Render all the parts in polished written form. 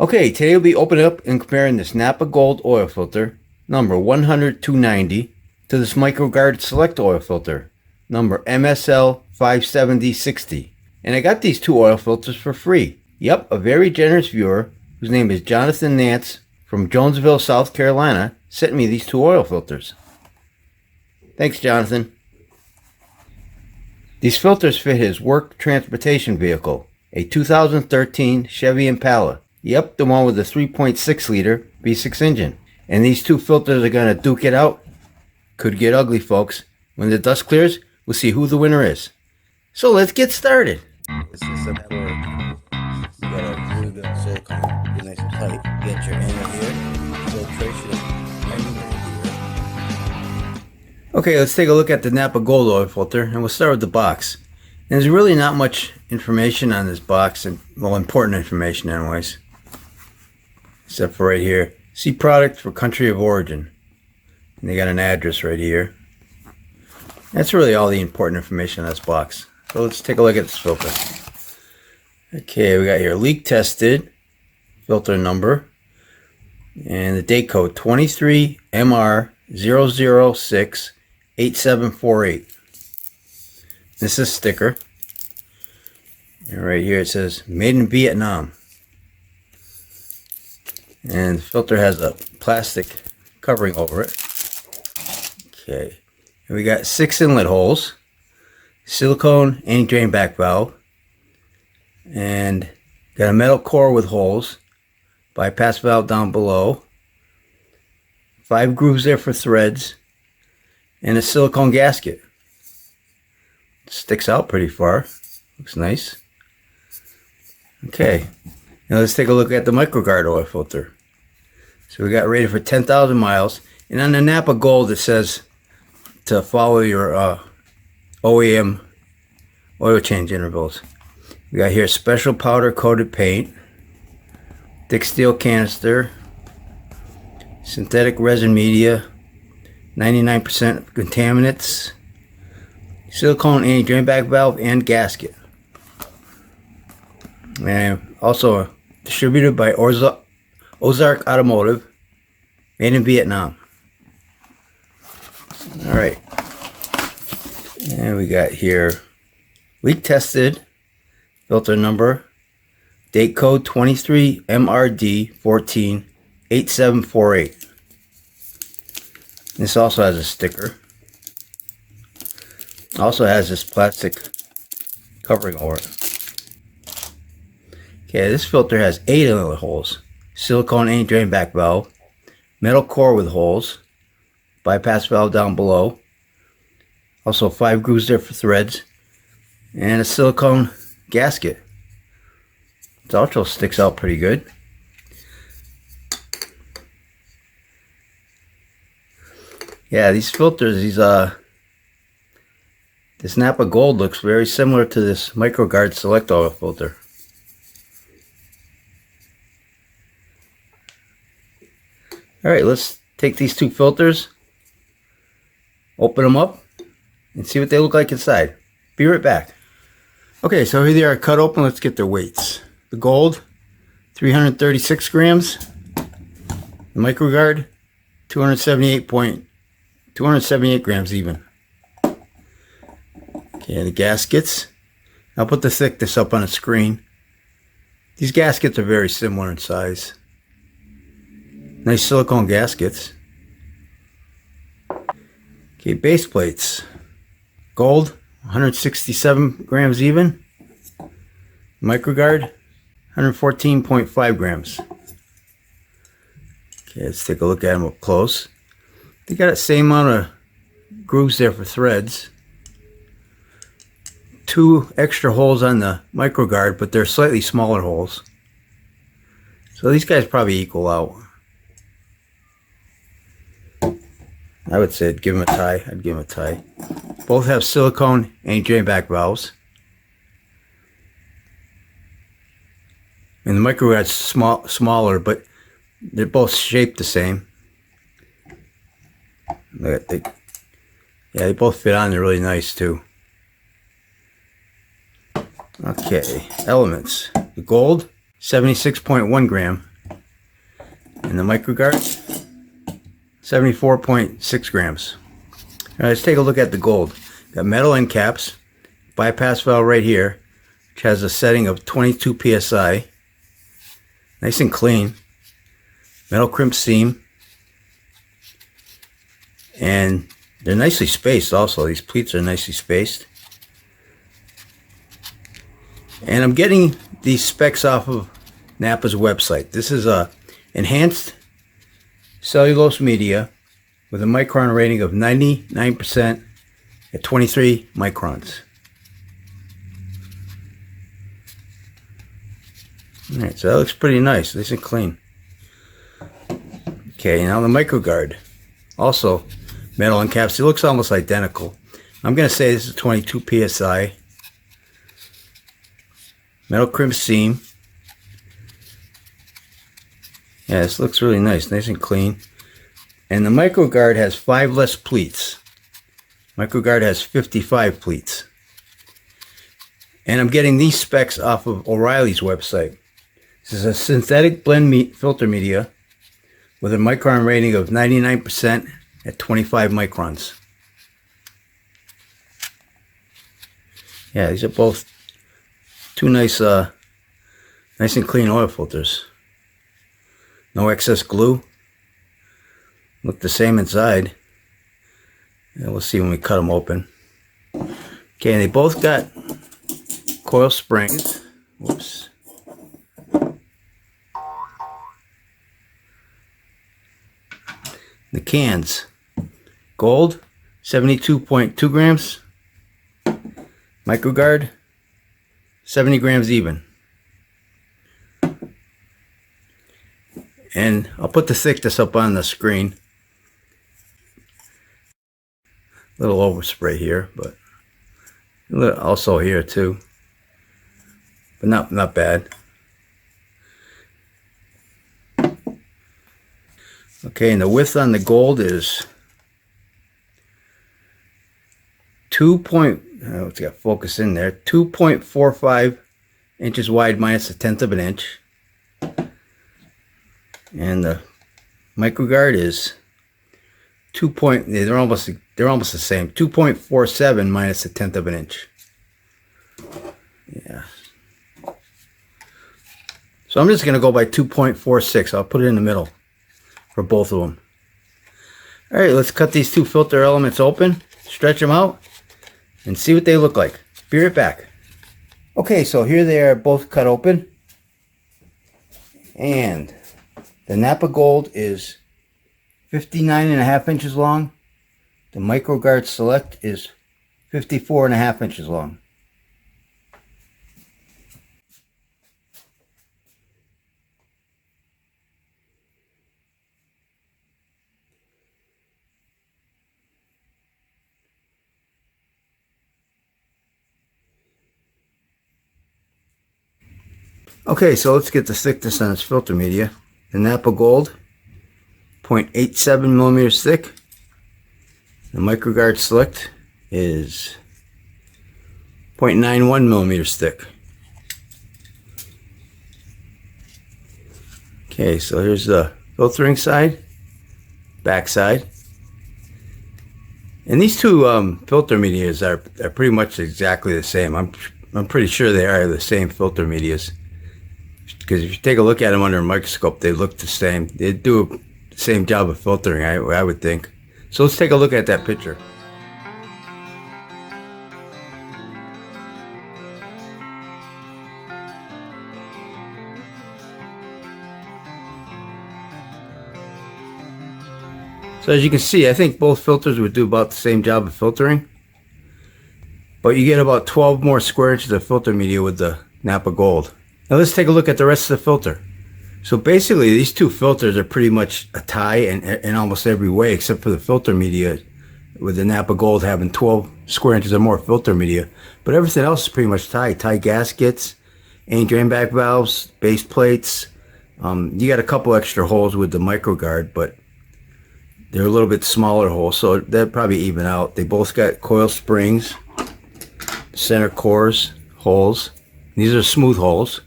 Okay, today we'll be opening up and comparing this Napa Gold oil filter, number 10290, to this MicroGard Select oil filter, number MSL57060. And I got these two oil filters for free. Yep, a very generous viewer, whose name is Jonathan Nance from Jonesville, South Carolina, sent me these two oil filters. Thanks, Jonathan. These filters fit his work transportation vehicle, a 2013 Chevy Impala. Yep, the one with the 3.6 liter V6 engine. And these two filters are going to duke it out. Could get ugly, folks. When the dust clears, we'll see who the winner is. So let's get started. This is some work. You gotta glue the silicone, get nice and tight. Get your inner here, filtration, and here. Okay, let's take a look at the Napa Gold oil filter, and we'll start with the box. And there's really not much information on this box, and well, important information anyways. Except for right here. See product for country of origin. And they got an address right here. That's really all the important information on this box. So let's take a look at this filter. Okay, we got here leak tested, filter number, and the date code 23MR0068748. This is a sticker. And right here it says made in Vietnam. And the filter has a plastic covering over it. Okay. And we got 6 inlet holes, silicone anti-drain back valve, and got a metal core with holes, bypass valve down below, 5 grooves there for threads, and a silicone gasket. Sticks out pretty far. Looks nice. Okay. Now let's take a look at the MicroGard oil filter. So we got rated for 10,000 miles. And on the Napa Gold it says to follow your OEM oil change intervals. We got here special powder coated paint, thick steel canister, synthetic resin media, 99% contaminants, silicone anti-drain back valve, and gasket. And also distributed by Ozark Automotive, made in Vietnam. Alright. And we got here leak tested, filter number, date code 23MRD148748. This also has a sticker. Also has this plastic covering over it. Okay, this filter has 8 inlet holes, silicone anti-drain back valve, metal core with holes, bypass valve down below, also 5 grooves there for threads, and a silicone gasket. It also sticks out pretty good. Yeah, these filters, this Napa Gold looks very similar to this MicroGard Select oil filter. Alright, let's take these two filters, open them up, and see what they look like inside. Be right back. Okay, so here they are cut open. Let's get their weights. The Gold, 336 grams. The MicroGard, 278 grams even. Okay, the gaskets. I'll put the thickness up on the screen. These gaskets are very similar in size. Nice silicone gaskets. Okay, base plates. Gold, 167 grams even. MicroGard, 114.5 grams. Okay, let's take a look at them up close. They got the same amount of grooves there for threads. 2 extra holes on the MicroGard, but they're slightly smaller holes. So these guys probably equal out. I would say I'd give them a tie. I'd give them a tie. Both have silicone anti-drain back valves. And the MicroGard's smaller, but they're both shaped the same. Look at they both fit on. They're really nice too. Okay, elements. The Gold, 76.1 gram. And the MicroGard, 74.6 grams. All right, let's take a look at the gold. Got metal end caps, bypass valve right here, which has a setting of 22 psi. Nice and clean. Metal crimp seam. And they're nicely spaced also. These pleats are nicely spaced. And I'm getting these specs off of Napa's website. This is a enhanced cellulose media with a micron rating of 99% at 23 microns. Alright, so that looks pretty nice and clean. Okay, now the MicroGard. Also metal end caps. It looks almost identical. I'm going to say this is 22 psi. Metal crimp seam. Yeah, this looks really nice and clean. And the MicroGard has 5 less pleats. MicroGard has 55 pleats. And I'm getting these specs off of O'Reilly's website. This is a synthetic blend filter media with a micron rating of 99% at 25 microns. Yeah, these are both two nice and clean oil filters. No excess glue. Look the same inside. And we'll see when we cut them open. Okay, and they both got coil springs. Whoops. The cans. Gold, 72.2 grams. MicroGard, 70 grams even. And I'll put the thickness up on the screen. A little overspray here, but also here too. But not bad. Okay, and the width on the gold is it's got focus in there, 2.45 inches wide minus a tenth of an inch. And the MicroGard is they're almost the same, 2.47 minus a tenth of an inch. Yeah. So I'm just going to go by 2.46. I'll put it in the middle for both of them. All right, let's cut these two filter elements open, stretch them out, and see what they look like. Be right back. Okay, so here they are both cut open. And the Napa Gold is 59.5 inches long. The MicroGard Select is 54.5 inches long. Okay, so let's get the thickness on this filter media. The Napa Gold, 0.87 millimeters thick. The MicroGard Select is 0.91 millimeters thick. Okay, so here's the filtering side, back side. And these two filter medias are pretty much exactly the same. I'm pretty sure they are the same filter medias. Because if you take a look at them under a microscope, they look the same. They do the same job of filtering, I would think. So let's take a look at that picture. So as you can see, I think both filters would do about the same job of filtering. But you get about 12 more square inches of filter media with the Napa Gold. Now let's take a look at the rest of the filter. So basically these two filters are pretty much a tie in almost every way, except for the filter media, with the Napa Gold having 12 square inches or more filter media. But everything else is pretty much tie. Tie gaskets, anti drain back valves, base plates. You got a couple extra holes with the MicroGard, but they're a little bit smaller holes, so they'll probably even out. They both got coil springs, center cores, holes. These are smooth holes.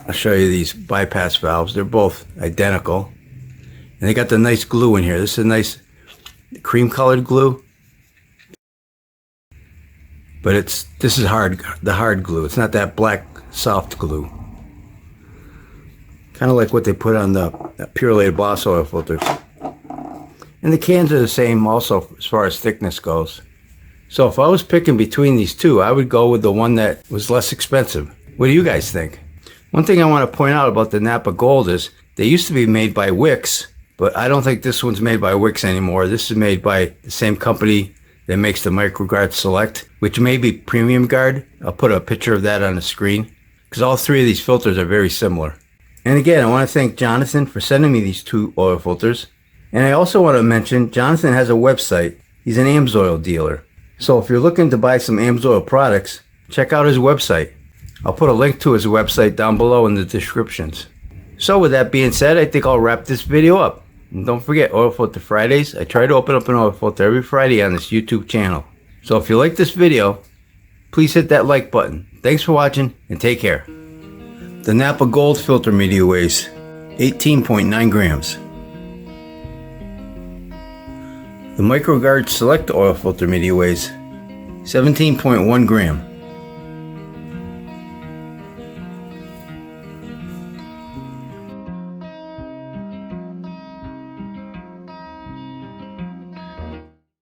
I'll show you these bypass valves. They're both identical. And they got the nice glue in here. This is a nice cream colored glue. But this is the hard glue. It's not that black soft glue. Kind of like what they put on the Purolator Bosch oil filters. And the cans are the same also as far as thickness goes. So if I was picking between these two, I would go with the one that was less expensive. What do you guys think? One thing I want to point out about the Napa Gold is they used to be made by Wix, but I don't think this one's made by Wix anymore. This is made by the same company that makes the MicroGard Select, which may be Premium Guard. I'll put a picture of that on the screen because all three of these filters are very similar. And again, I want to thank Jonathan for sending me these two oil filters. And I also want to mention Jonathan has a website. He's an Pennzoil dealer. So if you're looking to buy some Pennzoil products, check out his website. I'll put a link to his website down below in the descriptions. So with that being said, I think I'll wrap this video up. And don't forget, Oil Filter Fridays. I try to open up an oil filter every Friday on this YouTube channel. So if you like this video, please hit that like button. Thanks for watching and take care. The Napa Gold filter media weighs 18.9 grams. The MicroGard Select oil filter media weighs 17.1 gram.